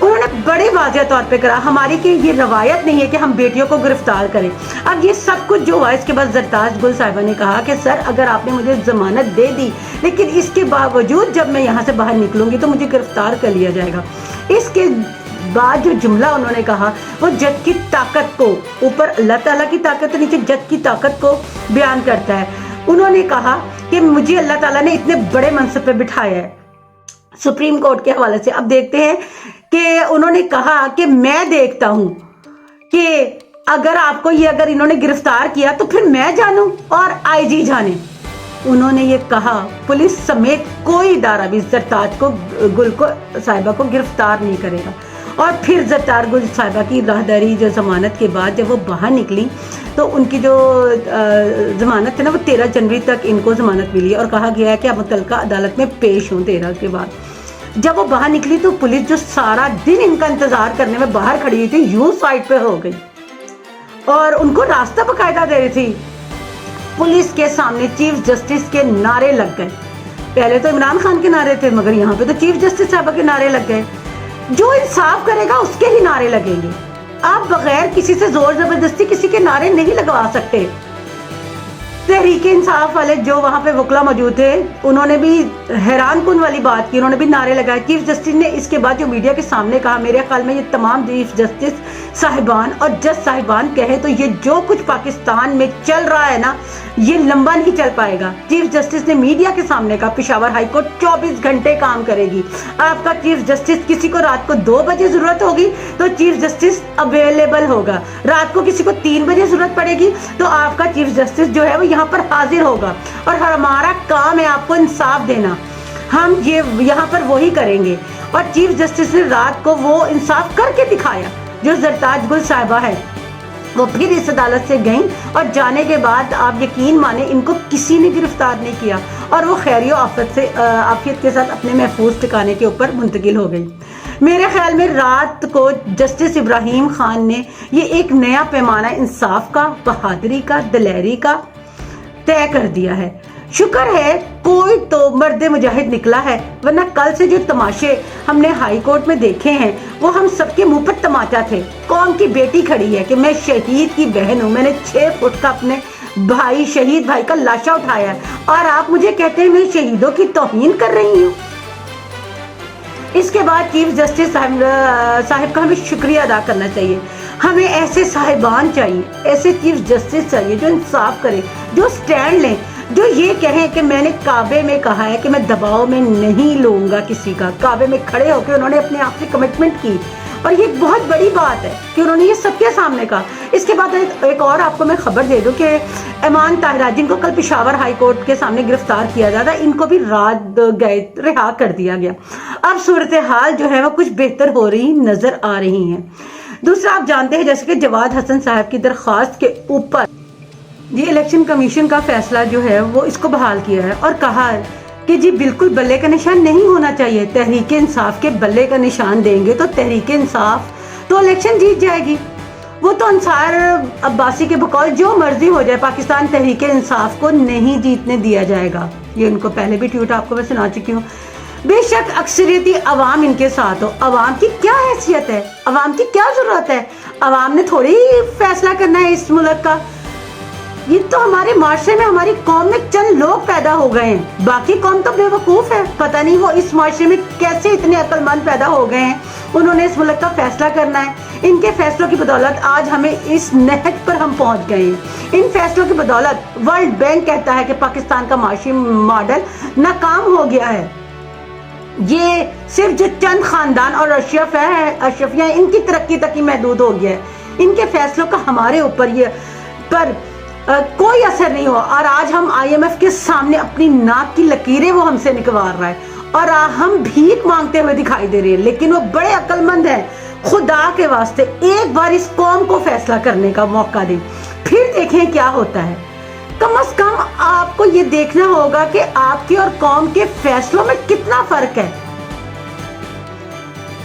انہوں نے بڑے واضح طور پہ کہا ہماری کہ یہ روایت نہیں ہے کہ ہم بیٹیوں کو گرفتار کریں. اب یہ سب کچھ جو ہوا اس کے بعد زرتاج گل صاحبہ نے کہا کہ سر اگر آپ نے مجھے ضمانت دے دی لیکن اس کے باوجود جب میں یہاں سے باہر نکلوں گی تو مجھے گرفتار کر لیا جائے گا. اس کے بعد جو جملہ انہوں نے کہا وہ جج کی طاقت کو، اوپر اللہ تعالیٰ کی طاقت نیچے جج کی طاقت کو بیان کرتا ہے. انہوں نے کہا کہ مجھے اللہ تعالیٰ نے اتنے بڑے منصب پہ بٹھایا ہے سپریم کورٹ کے حوالے سے. اب دیکھتے ہیں کہ انہوں نے کہا کہ میں دیکھتا ہوں کہ اگر آپ کو یہ اگر انہوں نے گرفتار کیا تو پھر میں جانوں اور آئی جی جانے. انہوں نے یہ کہا پولیس سمیت کوئی ادارہ بھی زرتاج کو گل کو صاحبہ کو گرفتار نہیں کرے گا. اور پھر زرتاج گل صاحبہ کی راہداری جو ضمانت کے بعد جب وہ باہر نکلی تو ان کی جو ضمانت ہے نا وہ 13 جنوری تک ان کو ضمانت ملی اور کہا گیا ہے کہ اب متعلقہ عدالت میں پیش ہوں 13 کے بعد. جب وہ باہر نکلی تو پولیس جو سارا دن ان کا انتظار کرنے میں باہر کھڑی ہوئی تھی یوں سائڈ پہ ہو گئی اور ان کو راستہ باقاعدہ دے رہی تھی. پولیس کے سامنے چیف جسٹس کے نعرے لگ گئے. پہلے تو عمران خان کے نعرے تھے مگر یہاں پہ تو چیف جسٹس صاحبہ کے نعرے لگ گئے. جو انصاف کرے گا اس کے ہی نعرے لگیں گے. آپ بغیر کسی سے زور زبردستی کسی کے نعرے نہیں لگوا سکتے. تحریک انصاف والے جو وہاں پہ وکلا موجود تھے انہوں نے بھی حیران کن والی بات کی، انہوں نے بھی نعرے لگائے. چیف جسٹس نے اس کے بعد جو میڈیا کے سامنے کہا میرے خیال میں یہ تمام چیف جسٹس صاحبان اور جج صاحبان کہے تو یہ جو کچھ پاکستان میں چل رہا ہے نا یہ لمبا نہیں چل پائے گا. چیف جسٹس نے میڈیا کے سامنے کہا پشاور ہائی کورٹ 24 گھنٹے کام کرے گی. آپ کا چیف جسٹس کسی کو رات کو 2 بجے ضرورت ہوگی تو چیف جسٹس اویلیبل ہوگا. رات کو کسی کو 3 بجے ضرورت پڑے گی تو آپ کا چیف جسٹس جو ہے وہ یہاں پر حاضر ہوگا. اور ہمارا کام ہے آپ کو انصاف دینا، ہم یہ یہاں پر وہی کریں گے. اور چیف جسٹس نے رات کو وہ انصاف کر کے دکھایا. جو زرتاج گل صاحبہ ہے وہ پھر اس عدالت سے گئیں اور جانے کے بعد آپ یقین مانیں ان کو کسی نے گرفتار نہیں کیا اور وہ خیر و عافیت کے ساتھ اپنے محفوظ ٹھکانے کے اوپر منتقل ہو گئی. میرے خیال میں رات کو جسٹس ابراہیم خان نے یہ ایک نیا پیمانہ انصاف کا، بہادری کا، دلیری کا طے کر دیا ہے. شکر ہے کوئی تو مرد مجاہد نکلا ہے ورنہ کل سے جو تماشے ہم نے ہائی کورٹ میں دیکھے ہیں وہ ہم سب کے منہ پر تماچا تھے. قوم کی بیٹی کھڑی ہے کہ میں شہید کی بہن ہوں، میں نے 6 فٹ کا اپنے بھائی شہید بھائی کا لاشا اٹھایا ہے اور آپ مجھے کہتے ہیں میں شہیدوں کی توہین کر رہی ہوں. اس کے بعد چیف جسٹس صاحب کا ہمیں شکریہ ادا کرنا چاہیے. ہمیں ایسے صاحبان چاہیے، ایسے چیف جسٹس چاہیے جو انصاف کریں، جو سٹینڈ لیں، جو یہ کہیں کہ میں نے کعبے میں کہا ہے کہ میں دباؤ میں نہیں لوں گا کسی کا. کعبے میں کھڑے ہو کے انہوں نے اپنے آپ سے کمٹمنٹ کی اور یہ بہت بڑی بات ہے کہ انہوں نے یہ سب کے سامنے کہا. اس کے بعد ایک اور آپ کو میں خبر دے دوں کہ ایمان طاہرہ جن کو کل پشاور ہائی کورٹ کے سامنے گرفتار کیا جاتا ان کو بھی رات گئے رہا کر دیا گیا. اب صورتحال جو ہے وہ کچھ بہتر ہو رہی نظر آ رہی ہیں. دوسرا آپ جانتے ہیں جیسے کہ جواد حسن صاحب کی درخواست کے اوپر یہ الیکشن کمیشن کا فیصلہ جو ہے وہ اس کو بحال کیا ہے اور کہا ہے کہ جی بالکل بلے کا نشان نہیں ہونا چاہیے. تحریک انصاف کے بلے کا نشان دیں گے تو تحریک انصاف تو الیکشن جیت جائے گی. وہ تو انصار عباسی کے بقول جو مرضی ہو جائے پاکستان تحریک انصاف کو نہیں جیتنے دیا جائے گا. یہ ان کو پہلے بھی ٹویٹ آپ کو میں سنا چکی ہوں. بے شک اکثریتی عوام ان کے ساتھ ہو. عوام کی کیا حیثیت ہے، عوام کی کیا ضرورت ہے؟ عوام نے تھوڑی فیصلہ کرنا ہے اس ملک کا. یہ تو ہمارے معاشرے میں ہماری قوم میں چند لوگ پیدا ہو گئے ہیں، باقی قوم تو بے وقوف ہے. پتہ نہیں وہ اس معاشرے میں کیسے اتنے عقل مند پیدا ہو گئے ہیں. انہوں نے اس ملک کا فیصلہ کرنا ہے. ان کے فیصلوں کی بدولت آج ہمیں اس نہج پر ہم پہنچ گئے ہیں. ان فیصلوں کی بدولت ورلڈ بینک کہتا ہے کہ پاکستان کا معاشی ماڈل ناکام ہو گیا ہے. یہ صرف جو چند خاندان اور اشرفیاں ان کی ترقی تک ہی محدود ہو گیا ہے. ان کے فیصلوں کا ہمارے اوپر پر کوئی اثر نہیں ہوا اور آج ہم IMF کے سامنے اپنی ناک کی لکیریں وہ ہم سے نکوار رہا ہے اور ہم بھیک مانگتے ہوئے دکھائی دے رہے ہیں. لیکن وہ بڑے عقل مند ہیں. خدا کے واسطے ایک بار اس قوم کو فیصلہ کرنے کا موقع دیں، پھر دیکھیں کیا ہوتا ہے. کم از کم آپ کو یہ دیکھنا ہوگا کہ آپ کی اور قوم کے فیصلوں میں کتنا فرق ہے.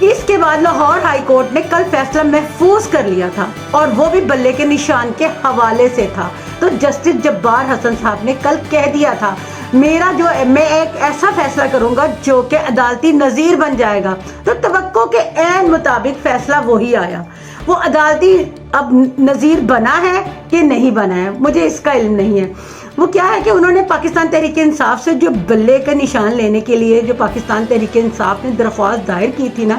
اس کے بعد لاہور ہائی کورٹ نے کل فیصلہ محفوظ کر لیا تھا اور وہ بھی بلے کے نشان کے حوالے سے تھا. تو جسٹس جبار حسن صاحب نے کل کہہ دیا تھا میں ایک ایسا فیصلہ کروں گا جو کہ عدالتی نظیر بن جائے گا۔ تو توقع کے عین مطابق فیصلہ وہی آیا۔ وہ عدالتی اب نظیر بنا ہے کہ نہیں بنا ہے، مجھے اس کا علم نہیں ہے۔ وہ کیا ہے کہ انہوں نے پاکستان تحریک انصاف سے جو بلے کا نشان لینے کے لیے جو پاکستان تحریک انصاف نے درخواست دائر کی تھی نا،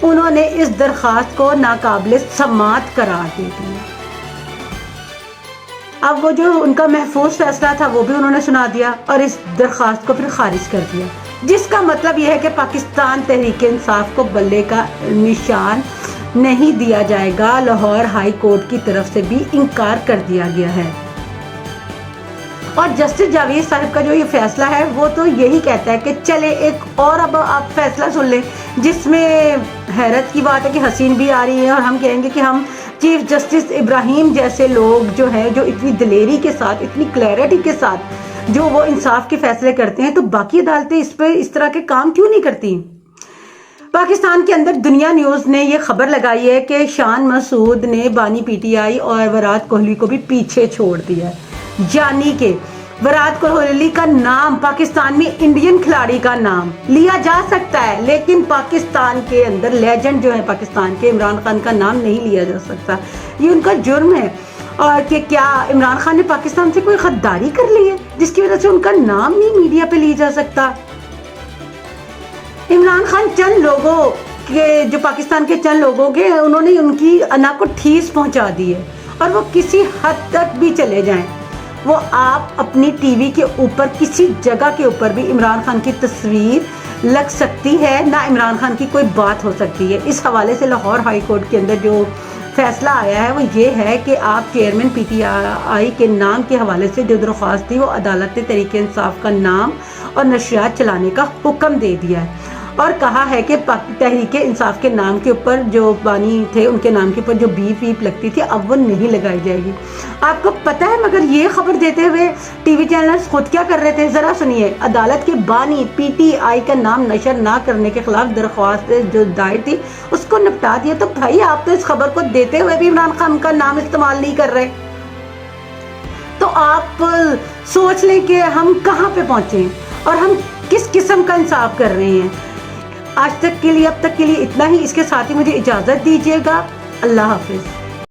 انہوں نے اس درخواست کو ناقابل سماعت قرار دے دیا۔ اب وہ جو ان کا محفوظ فیصلہ تھا وہ بھی انہوں نے سنا دیا اور اس درخواست کو پھر خارج کر دیا، جس کا مطلب یہ ہے کہ پاکستان تحریک انصاف کو بلے کا نشان نہیں دیا جائے گا۔ لاہور ہائی کورٹ کی طرف سے بھی انکار کر دیا گیا ہے۔ اور جسٹس جاوید صاحب کا جو یہ فیصلہ ہے وہ تو یہی کہتا ہے کہ چلے ایک اور اب آپ فیصلہ سن لیں، جس میں حیرت کی بات ہے کہ حسین بھی آ رہی ہے اور ہم کہیں گے کہ ہم چیف جسٹس ابراہیم جیسے لوگ جو ہیں جو اتنی دلیری کے ساتھ اتنی کلیئرٹی کے ساتھ جو وہ انصاف کے فیصلے کرتے ہیں، تو باقی عدالتیں اس پہ اس طرح کے کام کیوں نہیں کرتی؟ پاکستان کے اندر دنیا نیوز نے یہ خبر لگائی ہے کہ شان مسعود نے بانی پی ٹی آئی اور ویرات کوہلی کو بھی پیچھے چھوڑ دیا ہے، یعنی کہ ویرات کوہلی کا نام پاکستان میں انڈین کھلاڑی کا نام لیا جا سکتا ہے، لیکن پاکستان کے اندر لیجنڈ جو ہے پاکستان کے عمران خان کا نام نہیں لیا جا سکتا۔ یہ ان کا جرم ہے۔ اور کہ کیا عمران خان نے پاکستان سے کوئی غداری کر لی ہے جس کی وجہ سے ان کا نام نہیں میڈیا پہ لی جا سکتا؟ عمران خان چند لوگوں کے جو پاکستان کے چند لوگوں کے انہوں نے ان کی انا کو ٹھیس پہنچا دی ہے، اور وہ کسی حد تک بھی چلے جائیں، وہ آپ اپنی ٹی وی کے اوپر کسی جگہ کے اوپر بھی عمران خان کی تصویر لگ سکتی ہے، نہ عمران خان کی کوئی بات ہو سکتی ہے۔ اس حوالے سے لاہور ہائی کورٹ کے اندر جو فیصلہ آیا ہے وہ یہ ہے کہ آپ چیئرمین پی ٹی آئی کے نام کے حوالے سے جو درخواست تھی وہ عدالت نے تحریک انصاف کا نام اور نشریات چلانے کا حکم دے دیا ہے، اور کہا ہے کہ تحریک انصاف کے نام کے اوپر جو بانی تھے ان کے نام کے اوپر جو بیپ ویپ لگتی تھی اب وہ نہیں لگائی جائے گی۔ آپ کو پتہ ہے مگر یہ خبر دیتے ہوئے ٹی وی چینلز خود کیا کر رہے تھے؟ ذرا سنیے۔ عدالت کے بانی پی ٹی آئی کا نام نشر نہ کرنے کے خلاف درخواست جو دائر تھی اس کو نپٹا دیا۔ تو بھائی آپ تو اس خبر کو دیتے ہوئے بھی عمران خان کا نام استعمال نہیں کر رہے، تو آپ سوچ لیں کہ ہم کہاں پہ پہنچے اور ہم کس قسم کا انصاف کر رہے ہیں۔ آج تک کے لیے اب تک کے لیے اتنا ہی، اس کے ساتھ ہی مجھے اجازت دیجیے گا۔ اللہ حافظ۔